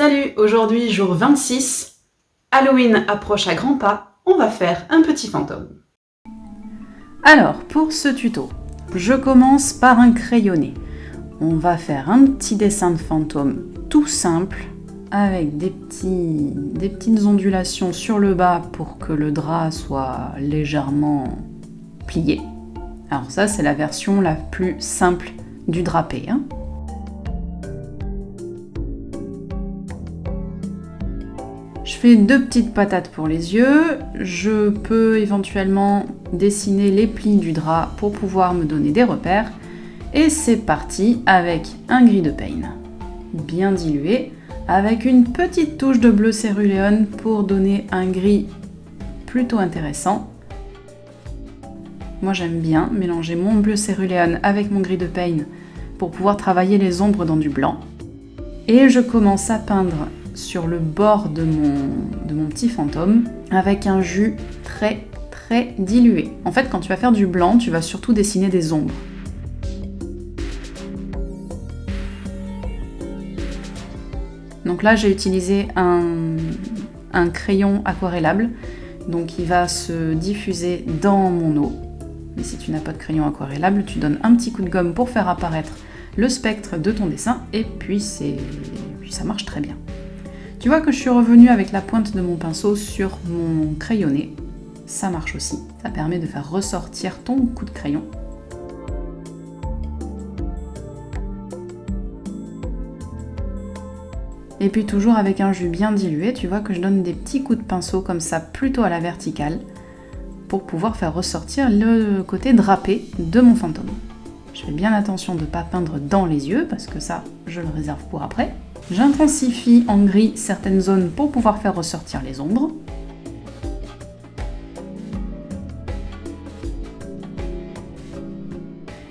Salut, aujourd'hui jour 26, Halloween approche à grands pas, on va faire un petit fantôme. Alors, pour ce tuto, je commence par un crayonné. On va faire un petit dessin de fantôme tout simple, avec des petites ondulations sur le bas pour que le drap soit légèrement plié. Alors ça, c'est la version la plus simple du drapé. Je fais 2 petites patates pour les yeux. Je peux éventuellement dessiner les plis du drap pour pouvoir me donner des repères. Et c'est parti avec un gris de paint bien dilué, avec une petite touche de bleu céruléen pour donner un gris plutôt intéressant. Moi j'aime bien mélanger mon bleu céruléen avec mon gris de paint pour pouvoir travailler les ombres dans du blanc. Et je commence à peindre sur le bord de mon petit fantôme avec un jus très dilué. En fait, quand tu vas faire du blanc, tu vas surtout dessiner des ombres. Donc là, j'ai utilisé un crayon aquarellable, donc il va se diffuser dans mon eau. Mais si tu n'as pas de crayon aquarellable, tu donnes un petit coup de gomme pour faire apparaître le spectre de ton dessin, et puis ça marche très bien. Tu vois que je suis revenue avec la pointe de mon pinceau sur mon crayonné. Ça marche aussi. Ça permet de faire ressortir ton coup de crayon. Et puis toujours avec un jus bien dilué, tu vois que je donne des petits coups de pinceau comme ça, plutôt à la verticale, pour pouvoir faire ressortir le côté drapé de mon fantôme. Je fais bien attention de ne pas peindre dans les yeux, parce que ça, je le réserve pour après. J'intensifie en gris certaines zones pour pouvoir faire ressortir les ombres.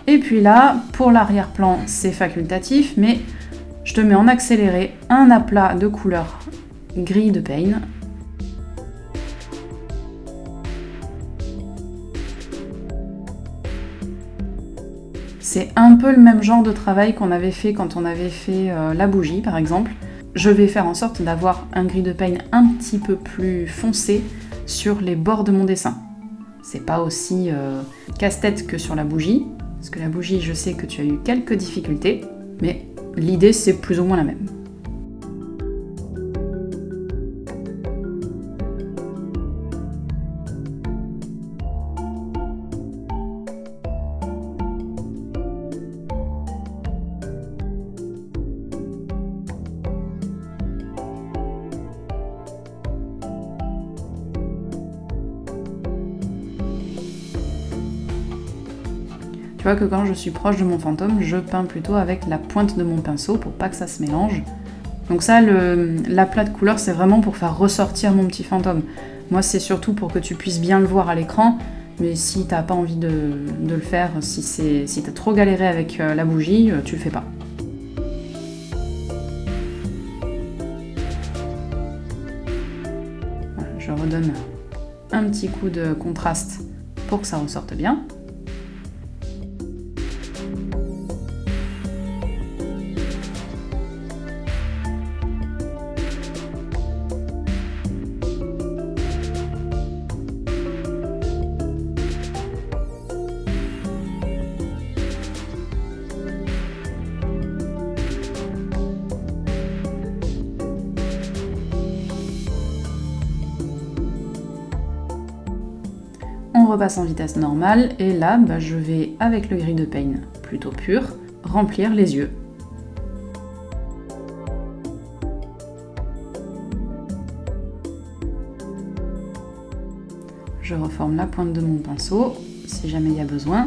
Et puis là, pour l'arrière-plan, c'est facultatif, mais je te mets en accéléré un aplat de couleur gris de paint. C'est un peu le même genre de travail qu'on avait fait quand on avait fait la bougie par exemple. Je vais faire en sorte d'avoir un gris de paint un petit peu plus foncé sur les bords de mon dessin. C'est pas aussi casse-tête que sur la bougie, parce que la bougie, je sais que tu as eu quelques difficultés, mais l'idée c'est plus ou moins la même. Tu vois que quand je suis proche de mon fantôme, je peins plutôt avec la pointe de mon pinceau pour pas que ça se mélange. Donc ça, l'aplat de couleur, c'est vraiment pour faire ressortir mon petit fantôme. Moi, c'est surtout pour que tu puisses bien le voir à l'écran, mais si t'as pas envie de le faire, si t'as trop galéré avec la bougie, tu le fais pas. Voilà, je redonne un petit coup de contraste pour que ça ressorte bien. On repasse en vitesse normale et là, je vais, avec le gris de paint plutôt pur, remplir les yeux. Je reforme la pointe de mon pinceau, si jamais il y a besoin.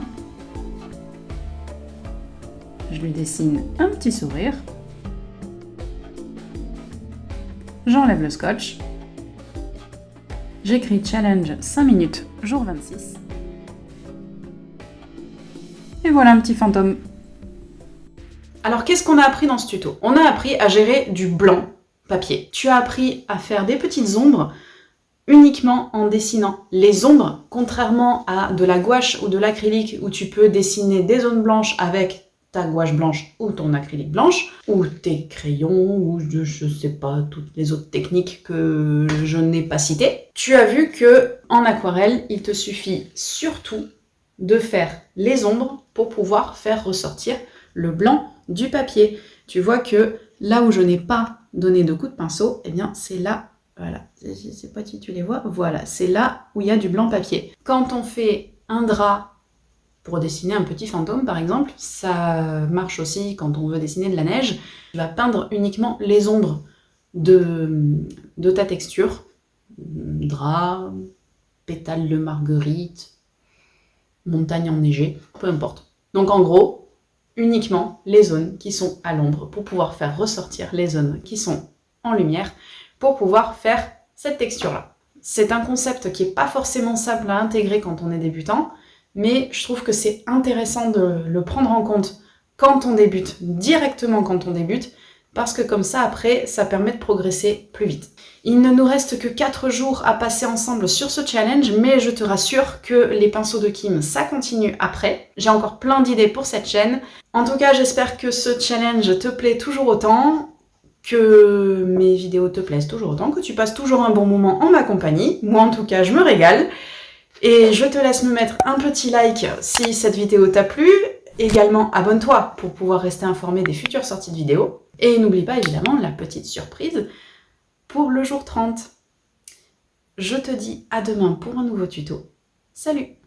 Je lui dessine un petit sourire. J'enlève le scotch. J'écris challenge 5 minutes, jour 26. Et voilà un petit fantôme. Alors qu'est-ce qu'on a appris dans ce tuto? On a appris à gérer du blanc papier. Tu as appris à faire des petites ombres uniquement en dessinant les ombres, contrairement à de la gouache ou de l'acrylique où tu peux dessiner des zones blanches avec ta gouache blanche ou ton acrylique blanche, ou tes crayons, ou je sais pas, toutes les autres techniques que je n'ai pas citées, tu as vu que en aquarelle, il te suffit surtout de faire les ombres pour pouvoir faire ressortir le blanc du papier. Tu vois que là où je n'ai pas donné de coup de pinceau, eh bien c'est là, voilà, je ne sais pas si tu les vois, voilà, c'est là où il y a du blanc papier. Quand on fait un drap pour dessiner un petit fantôme par exemple, ça marche aussi quand on veut dessiner de la neige, tu vas peindre uniquement les ombres de ta texture, drap, pétales de marguerite, montagne enneigée, peu importe. Donc en gros, uniquement les zones qui sont à l'ombre pour pouvoir faire ressortir les zones qui sont en lumière pour pouvoir faire cette texture-là. C'est un concept qui n'est pas forcément simple à intégrer quand on est débutant, mais je trouve que c'est intéressant de le prendre en compte quand on débute, directement quand on débute, parce que comme ça, après, ça permet de progresser plus vite. Il ne nous reste que 4 jours à passer ensemble sur ce challenge, mais je te rassure que les pinceaux de Kim, ça continue après. J'ai encore plein d'idées pour cette chaîne. En tout cas, j'espère que ce challenge te plaît toujours autant, que mes vidéos te plaisent toujours autant, que tu passes toujours un bon moment en ma compagnie. Moi, en tout cas, je me régale. Et je te laisse me mettre un petit like si cette vidéo t'a plu. Également, abonne-toi pour pouvoir rester informé des futures sorties de vidéos. Et n'oublie pas évidemment la petite surprise pour le jour 30. Je te dis à demain pour un nouveau tuto. Salut!